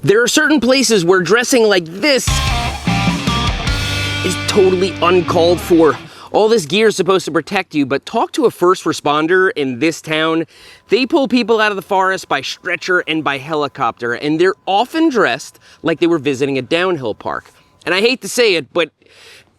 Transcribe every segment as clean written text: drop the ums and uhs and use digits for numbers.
There are certain places where dressing like this is totally uncalled for. All this gear is supposed to protect you, but talk to a first responder in this town. They pull people out of the forest by stretcher and by helicopter, and they're often dressed like they were visiting a downhill park. And I hate to say it, but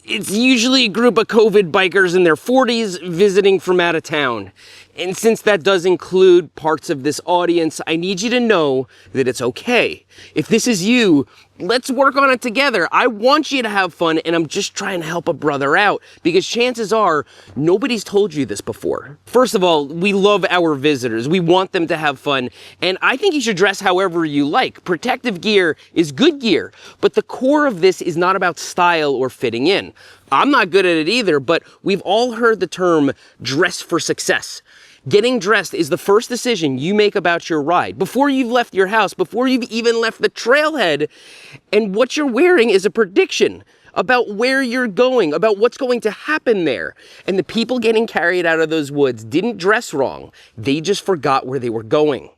it's usually a group of COVID bikers in their 40s visiting from out of town. And since that does include parts of this audience, I need you to know that it's okay. If this is you, let's work on it together. I want you to have fun, and I'm just trying to help a brother out, because chances are nobody's told you this before. First of all, we love our visitors. We want them to have fun, and I think you should dress however you like. Protective gear is good gear, but the core of this is not about style or fitting in. I'm not good at it either, but we've all heard the term dress for success. Getting dressed is the first decision you make about your ride, before you've left your house, before you've even left the trailhead. And what you're wearing is a prediction about where you're going, about what's going to happen there. And the people getting carried out of those woods didn't dress wrong. They just forgot where they were going.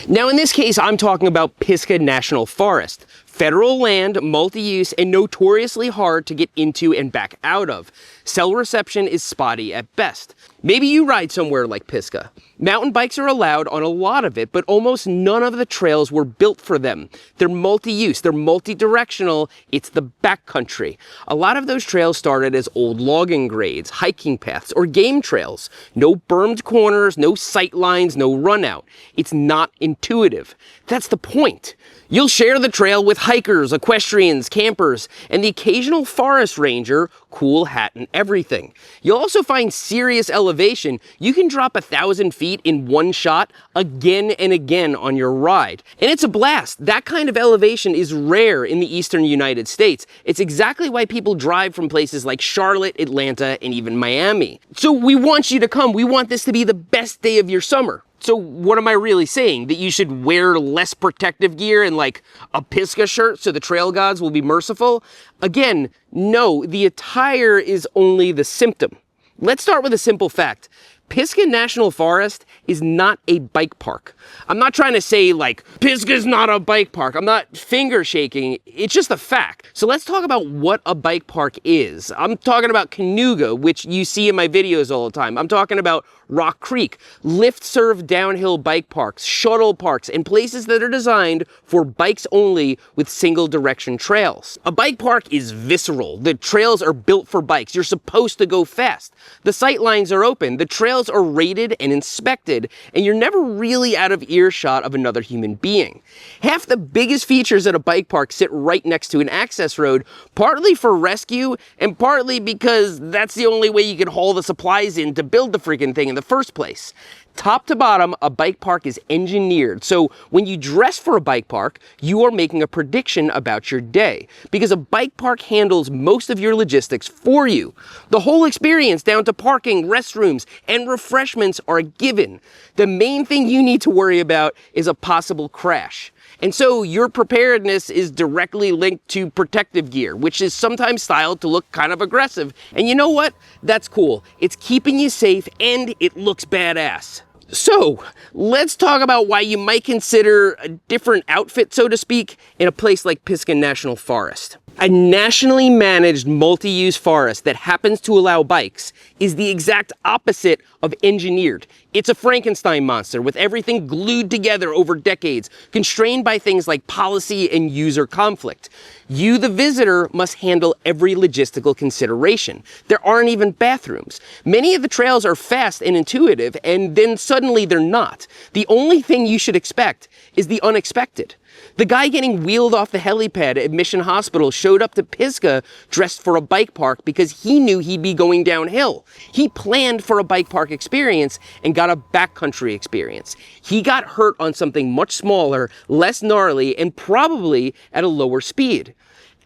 Now, in this case, I'm talking about Pisgah National Forest. Federal land, multi-use, and notoriously hard to get into and back out of. Cell reception is spotty at best. Maybe you ride somewhere like Pisgah. Mountain bikes are allowed on a lot of it, but almost none of the trails were built for them. They're multi-use, they're multi-directional, it's the backcountry. A lot of those trails started as old logging grades, hiking paths, or game trails. No bermed corners, no sight lines, no run out. It's not intuitive. That's the point. You'll share the trail with hikers, equestrians, campers, and the occasional forest ranger, cool hat and everything. You'll also find serious elevation. You can drop 1,000 feet in one shot again and again on your ride. And it's a blast. That kind of elevation is rare in the eastern United States. It's exactly why people drive from places like Charlotte, Atlanta, and even Miami. So we want you to come. We want this to be the best day of your summer. So what am I really saying? That you should wear less protective gear and like a Pisgah shirt so the trail gods will be merciful? Again, no, the attire is only the symptom. Let's start with a simple fact. Pisgah National Forest is not a bike park. I'm not trying to say like, Pisgah's not a bike park. I'm not finger shaking. It's just a fact. So let's talk about what a bike park is. I'm talking about Canoga, which you see in my videos all the time. I'm talking about Rock Creek, lift-served downhill bike parks, shuttle parks, and places that are designed for bikes only with single-direction trails. A bike park is visceral. The trails are built for bikes. You're supposed to go fast. The sight lines are open. The trails are rated and inspected, and you're never really out of earshot of another human being. Half the biggest features at a bike park sit right next to an access road, partly for rescue, and partly because that's the only way you can haul the supplies in to build the freaking thing in the first place. Top to bottom, a bike park is engineered. So when you dress for a bike park, you are making a prediction about your day, because a bike park handles most of your logistics for you. The whole experience down to parking, restrooms, and refreshments are a given. The main thing you need to worry about is a possible crash. And so your preparedness is directly linked to protective gear, which is sometimes styled to look kind of aggressive. And you know what? That's cool. It's keeping you safe and it looks badass. So let's talk about why you might consider a different outfit, so to speak, in a place like Pisgah National Forest. A nationally managed multi-use forest that happens to allow bikes is the exact opposite of engineered. It's a Frankenstein monster with everything glued together over decades, constrained by things like policy and user conflict. You, the visitor, must handle every logistical consideration. There aren't even bathrooms. Many of the trails are fast and intuitive, and then suddenly they're not. The only thing you should expect is the unexpected. The guy getting wheeled off the helipad at Mission Hospital showed up to Pisgah dressed for a bike park because he knew he'd be going downhill. He planned for a bike park experience and got a backcountry experience. He got hurt on something much smaller, less gnarly, and probably at a lower speed.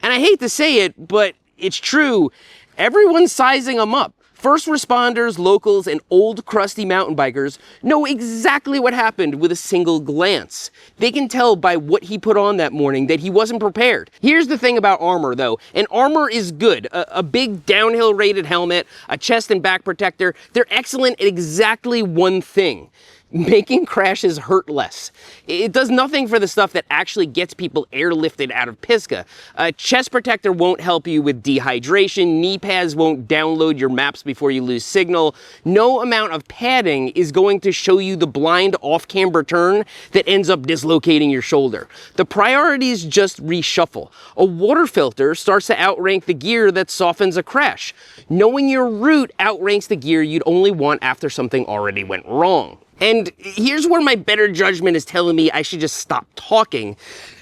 And I hate to say it, but it's true. Everyone's sizing him up. First responders, locals, and old crusty mountain bikers know exactly what happened with a single glance. They can tell by what he put on that morning that he wasn't prepared. Here's the thing about armor though, and armor is good. A big downhill rated helmet, a chest and back protector, they're excellent at exactly one thing. making crashes hurt less. It does nothing for the stuff that actually gets people airlifted out of Pisgah. A chest protector won't help you with dehydration. Knee pads won't download your maps before you lose signal. No amount of padding is going to show you the blind off-camber turn that ends up dislocating your shoulder. The priorities just reshuffle. A water filter starts to outrank the gear that softens a crash. Knowing your route outranks the gear you'd only want after something already went wrong. And here's where my better judgment is telling me I should just stop talking,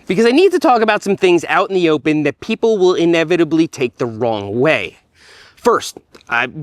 because I need to talk about some things out in the open that people will inevitably take the wrong way. First,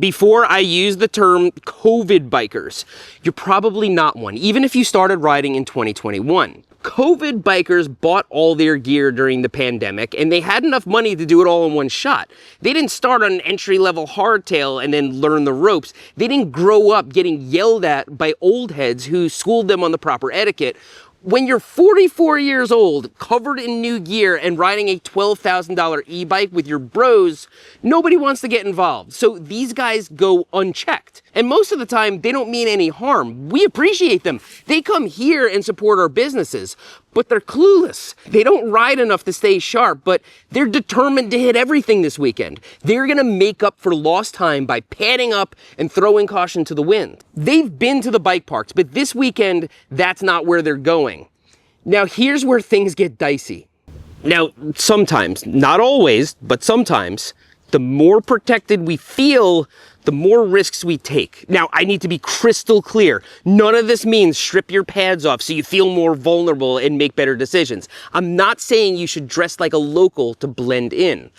before I use the term COVID bikers, you're probably not one, even if you started riding in 2021. COVID bikers bought all their gear during the pandemic, and they had enough money to do it all in one shot. They didn't start on an entry-level hardtail and then learn the ropes. They didn't grow up getting yelled at by old heads who schooled them on the proper etiquette. When you're 44 years old, covered in new gear, and riding a $12,000 e-bike with your bros, nobody wants to get involved. So these guys go unchecked. And most of the time, they don't mean any harm. We appreciate them. They come here and support our businesses, but they're clueless. They don't ride enough to stay sharp, but they're determined to hit everything this weekend. They're gonna make up for lost time by padding up and throwing caution to the wind. They've been to the bike parks, but this weekend, that's not where they're going. Now, here's where things get dicey. Now, sometimes, not always, but sometimes, the more protected we feel, the more risks we take. Now, I need to be crystal clear. None of this means strip your pads off so you feel more vulnerable and make better decisions. I'm not saying you should dress like a local to blend in.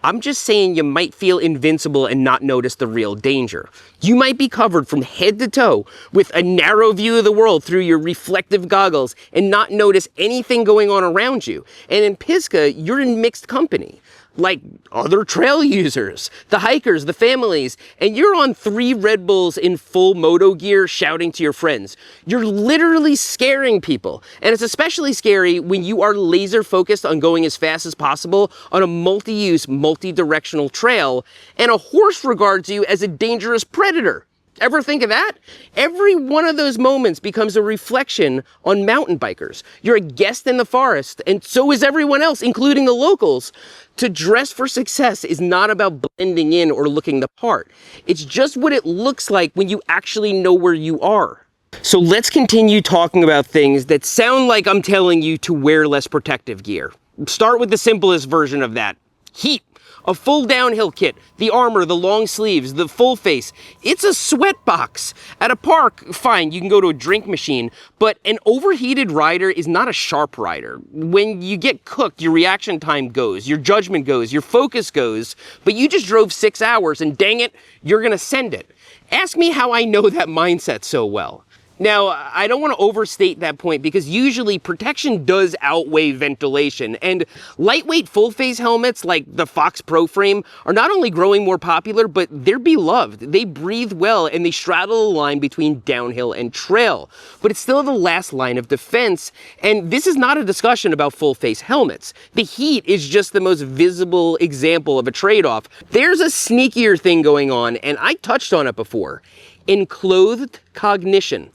I'm just saying you might feel invincible and not notice the real danger. You might be covered from head to toe with a narrow view of the world through your reflective goggles and not notice anything going on around you. And in Pisgah, you're in mixed company, like other trail users, the hikers, the families, and you're on 3 Red Bulls in full moto gear shouting to your friends. You're literally scaring people. And it's especially scary when you are laser focused on going as fast as possible on a multi-use, multi-directional trail, and a horse regards you as a dangerous predator. Ever think of that? Every one of those moments becomes a reflection on mountain bikers. You're a guest in the forest, and so is everyone else, including the locals. To dress for success is not about blending in or looking the part. It's just what it looks like when you actually know where you are. So let's continue talking about things that sound like I'm telling you to wear less protective gear. Start with the simplest version of that. Heat. A full downhill kit, the armor, the long sleeves, the full face. It's a sweat box. At a park, fine, you can go to a drink machine, but an overheated rider is not a sharp rider. When you get cooked, your reaction time goes, your judgment goes, your focus goes, but you just drove 6 hours and dang it, you're gonna send it. Ask me how I know that mindset so well. Now, I don't want to overstate that point because usually protection does outweigh ventilation, and lightweight full-face helmets like the Fox Pro Frame are not only growing more popular, but they're beloved. They breathe well and they straddle the line between downhill and trail, but it's still the last line of defense, and this is not a discussion about full-face helmets. The heat is just the most visible example of a trade-off. There's a sneakier thing going on, and I touched on it before. Enclothed cognition.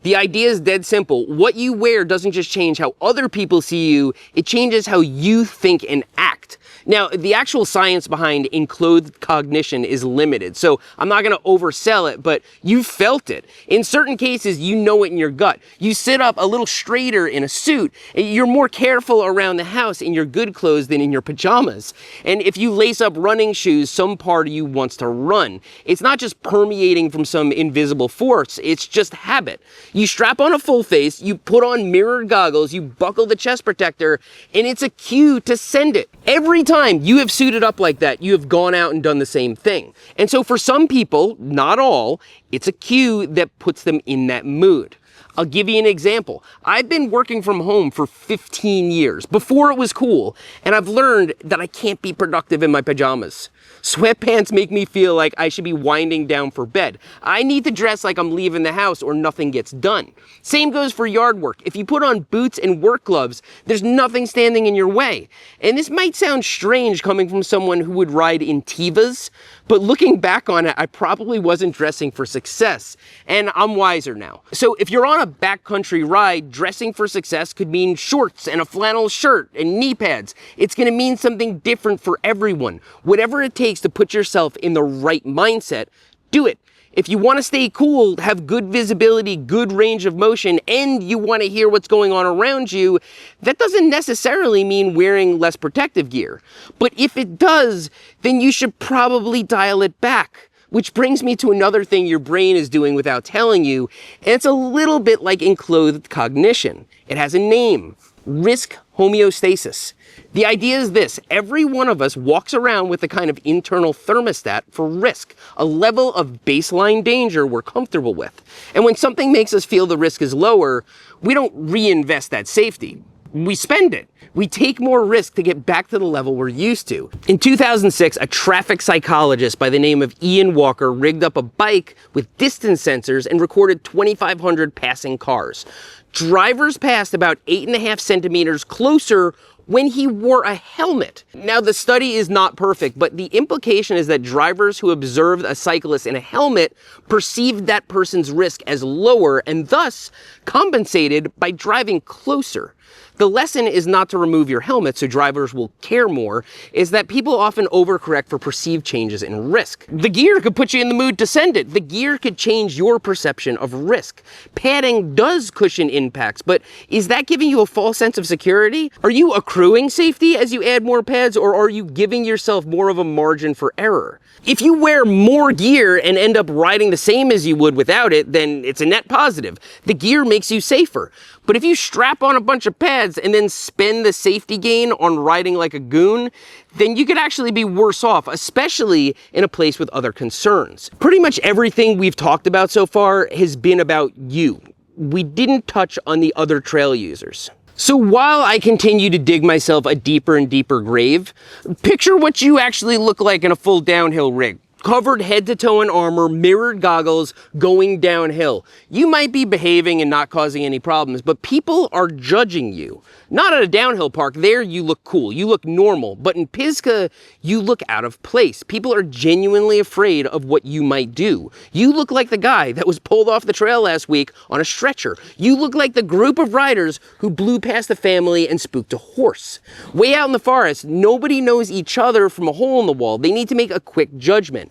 The idea is dead simple. What you wear doesn't just change how other people see you, it changes how you think and act. Now, the actual science behind enclothed cognition is limited, so I'm not going to oversell it, but you felt it. In certain cases, you know it in your gut. You sit up a little straighter in a suit. You're more careful around the house in your good clothes than in your pajamas. And if you lace up running shoes, some part of you wants to run. It's not just permeating from some invisible force, it's just habit. You strap on a full face, you put on mirrored goggles, you buckle the chest protector, and it's a cue to send it. Every time you have suited up like that, you have gone out and done the same thing. And so for some people, not all, it's a cue that puts them in that mood. I'll give you an example. I've been working from home for 15 years, before it was cool, and I've learned that I can't be productive in my pajamas. Sweatpants make me feel like I should be winding down for bed. I need to dress like I'm leaving the house or nothing gets done. Same goes for yard work. If you put on boots and work gloves, there's nothing standing in your way. And this might sound strange coming from someone who would ride in Tevas, but looking back on it, I probably wasn't dressing for success, and I'm wiser now. So if you're on on a backcountry ride, dressing for success could mean shorts and a flannel shirt and knee pads. It's gonna mean something different for everyone. Whatever it takes to put yourself in the right mindset, do it. If you want to stay cool, have good visibility, good range of motion, and you want to hear what's going on around you, that doesn't necessarily mean wearing less protective gear. But if it does, then you should probably dial it back. Which brings me to another thing your brain is doing without telling you, and it's a little bit like enclothed cognition. It has a name: risk homeostasis. The idea is this: every one of us walks around with a kind of internal thermostat for risk, a level of baseline danger we're comfortable with. And when something makes us feel the risk is lower, we don't reinvest that safety. We spend it. We take more risk to get back to the level we're used to. In 2006, a traffic psychologist by the name of Ian Walker rigged up a bike with distance sensors and recorded 2,500 passing cars. Drivers passed about 8.5 centimeters closer when he wore a helmet. Now, the study is not perfect, but the implication is that drivers who observed a cyclist in a helmet perceived that person's risk as lower and thus compensated by driving closer. The lesson is not to remove your helmet so drivers will care more, is that people often overcorrect for perceived changes in risk. The gear could put you in the mood to send it. The gear could change your perception of risk. Padding does cushion impacts, but is that giving you a false sense of security? Are you accruing safety as you add more pads, or are you giving yourself more of a margin for error? If you wear more gear and end up riding the same as you would without it, then it's a net positive. The gear makes you safer. But if you strap on a bunch of pads and then spend the safety gain on riding like a goon, then you could actually be worse off, especially in a place with other concerns. Pretty much everything we've talked about so far has been about you. We didn't touch on the other trail users. So while I continue to dig myself a deeper and deeper grave, picture what you actually look like in a full downhill rig. Covered head to toe in armor, mirrored goggles, going downhill. You might be behaving and not causing any problems, but people are judging you. Not at a downhill park. There you look cool, you look normal, but in Pisgah, you look out of place. People are genuinely afraid of what you might do. You look like the guy that was pulled off the trail last week on a stretcher. You look like the group of riders who blew past a family and spooked a horse. Way out in the forest, nobody knows each other from a hole in the wall. They need to make a quick judgment.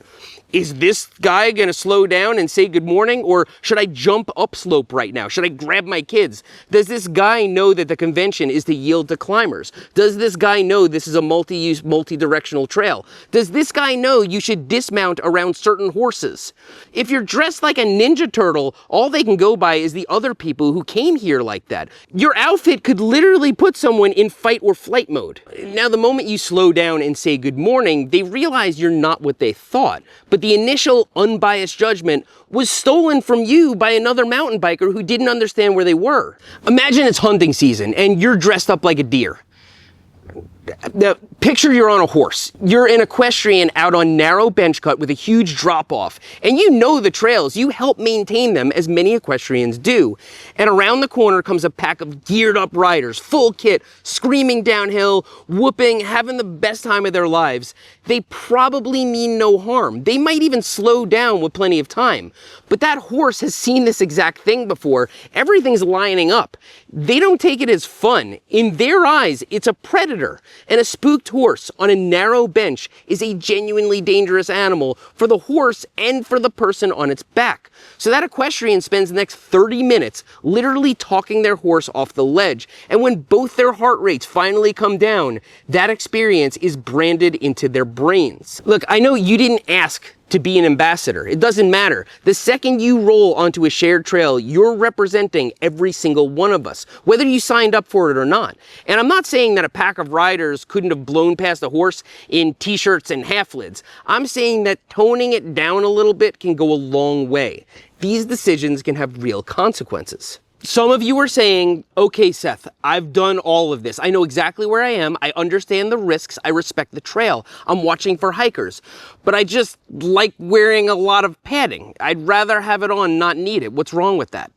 Is this guy gonna slow down and say good morning, or should I jump upslope right now? Should I grab my kids? Does this guy know that the convention is to yield to climbers? Does this guy know this is a multi-use, multi-directional trail? Does this guy know you should dismount around certain horses? If you're dressed like a Ninja Turtle, all they can go by is the other people who came here like that. Your outfit could literally put someone in fight or flight mode. Now, the moment you slow down and say good morning, they realize you're not what they thought. But the initial unbiased judgment was stolen from you by another mountain biker who didn't understand where they were. Imagine it's hunting season and you're dressed up like a deer. Now, picture you're on a horse. You're an equestrian out on narrow bench cut with a huge drop off, and you know the trails. You help maintain them, as many equestrians do. And around the corner comes a pack of geared up riders, full kit, screaming downhill, whooping, having the best time of their lives. They probably mean no harm. They might even slow down with plenty of time. But that horse has seen this exact thing before. Everything's lining up. They don't take it as fun. In their eyes, it's a predator. And a spooked horse on a narrow bench is a genuinely dangerous animal for the horse and for the person on its back. So that equestrian spends the next 30 minutes literally talking their horse off the ledge. And when both their heart rates finally come down, that experience is branded into their brains. Look, I know you didn't ask to be an ambassador. It doesn't matter. The second you roll onto a shared trail, you're representing every single one of us, whether you signed up for it or not. And I'm not saying that a pack of riders couldn't have blown past a horse in t-shirts and half lids. I'm saying that toning it down a little bit can go a long way. These decisions can have real consequences. Some of you are saying, okay, Seth, I've done all of this. I know exactly where I am. I understand the risks. I respect the trail. I'm watching for hikers. But I just like wearing a lot of padding. I'd rather have it on, not need it. What's wrong with that?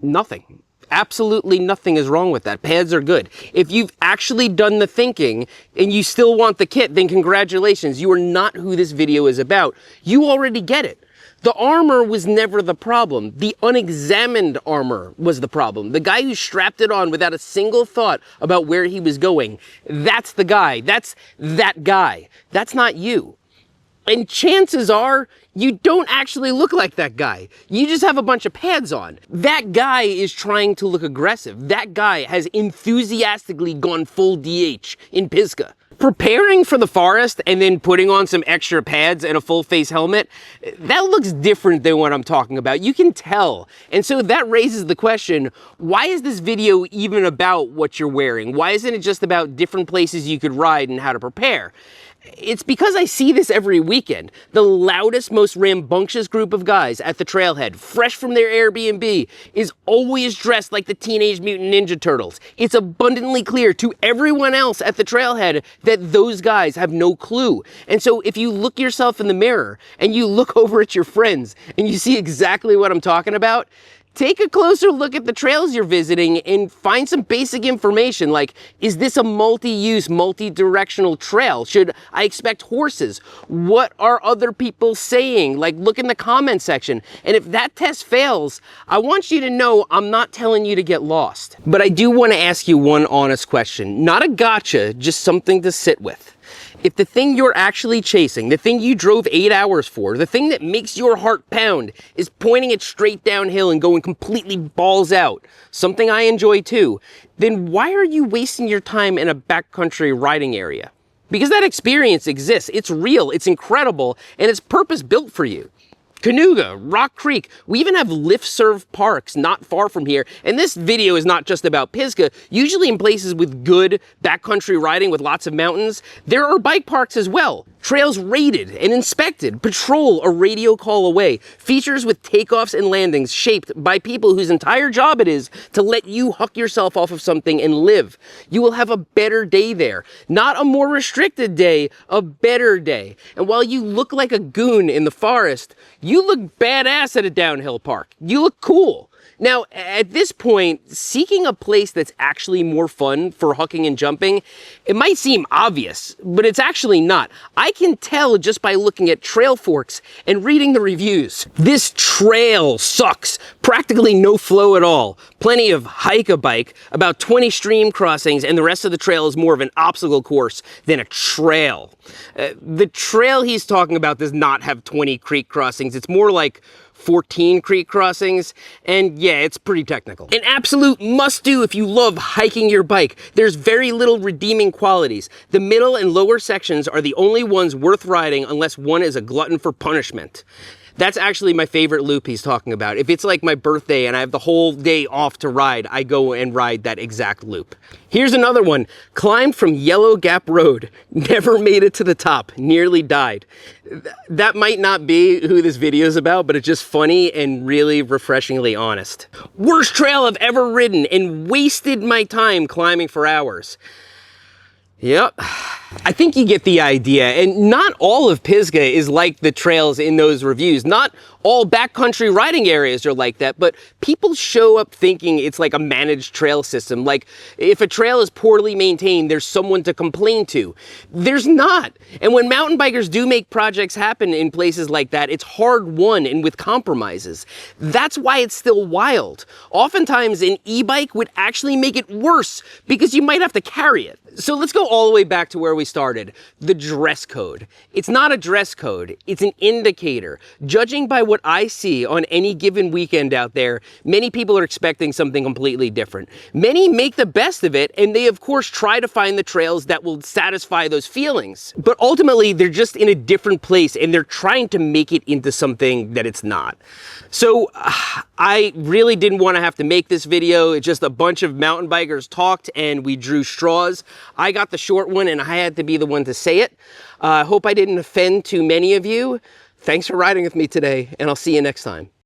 Nothing. Absolutely nothing is wrong with that. Pads are good. If you've actually done the thinking and you still want the kit, then congratulations. You are not who this video is about. You already get it. The armor was never the problem. The unexamined armor was the problem. The guy who strapped it on without a single thought about where he was going, that's the guy. That's that guy. That's not you. And chances are, you don't actually look like that guy. You just have a bunch of pads on. That guy is trying to look aggressive. That guy has enthusiastically gone full DH in Pisgah. Preparing for the forest and then putting on some extra pads and a full face helmet, that looks different than what I'm talking about. You can tell. And so that raises the question, why is this video even about what you're wearing? Why isn't it just about different places you could ride and how to prepare? It's because I see this every weekend. The loudest, most rambunctious group of guys at the trailhead, fresh from their Airbnb, is always dressed like the Teenage Mutant Ninja Turtles. It's abundantly clear to everyone else at the trailhead that those guys have no clue. And so if you look yourself in the mirror and you look over at your friends and you see exactly what I'm talking about, take a closer look at the trails you're visiting and find some basic information like, is this a multi-use, multi-directional trail? Should I expect horses? What are other people saying? Like, look in the comment section. And if that test fails, I want you to know I'm not telling you to get lost. But I do want to ask you one honest question. Not a gotcha, just something to sit with. If the thing you're actually chasing, the thing you drove 8 hours for, the thing that makes your heart pound is pointing it straight downhill and going completely balls out, something I enjoy too, then why are you wasting your time in a backcountry riding area? Because that experience exists, it's real, it's incredible, and it's purpose-built for you. Canoga, Rock Creek, we even have lift-served parks not far from here. And this video is not just about Pisgah. Usually in places with good backcountry riding with lots of mountains, there are bike parks as well. Trails rated and inspected, patrol a radio call away, features with takeoffs and landings shaped by people whose entire job it is to let you huck yourself off of something and live. You will have a better day there. Not a more restricted day, a better day. And while you look like a goon in the forest, you look badass at a downhill park. You look cool. Now, at this point, seeking a place that's actually more fun for hucking and jumping, it might seem obvious, but it's actually not. I can tell just by looking at trail forks and reading the reviews. This trail sucks. Practically no flow at all. Plenty of hike-a-bike, about 20 stream crossings, and the rest of the trail is more of an obstacle course than a trail. The trail he's talking about does not have 20 creek crossings. It's more like 14 creek crossings, and yeah, it's pretty technical. An absolute must-do if you love hiking your bike. There's very little redeeming qualities. The middle and lower sections are the only ones worth riding unless one is a glutton for punishment. That's actually my favorite loop he's talking about. If it's like my birthday and I have the whole day off to ride, I go and ride that exact loop. Here's another one. Climbed from Yellow Gap Road. Never made it to the top. Nearly died. That might not be who this video is about, but it's just funny and really refreshingly honest. Worst trail I've ever ridden and wasted my time climbing for hours. Yep. I think you get the idea, and not all of Pisgah is like the trails in those reviews. Not all backcountry riding areas are like that, but people show up thinking it's like a managed trail system. Like, if a trail is poorly maintained, there's someone to complain to. There's not. And when mountain bikers do make projects happen in places like that, it's hard-won and with compromises. That's why it's still wild. Oftentimes, an e-bike would actually make it worse because you might have to carry it. So let's go all the way back to where we started, the dress code. It's not a dress code, it's an indicator. Judging by what I see on any given weekend out there, many people are expecting something completely different. Many make the best of it, and they of course try to find the trails that will satisfy those feelings. But ultimately, they're just in a different place, and they're trying to make it into something that it's not. So I really didn't want to have to make this video. It's just a bunch of mountain bikers talked, and we drew straws. I got the short one, and I had to be the one to say it. I hope I didn't offend too many of you. Thanks for riding with me today, and I'll see you next time.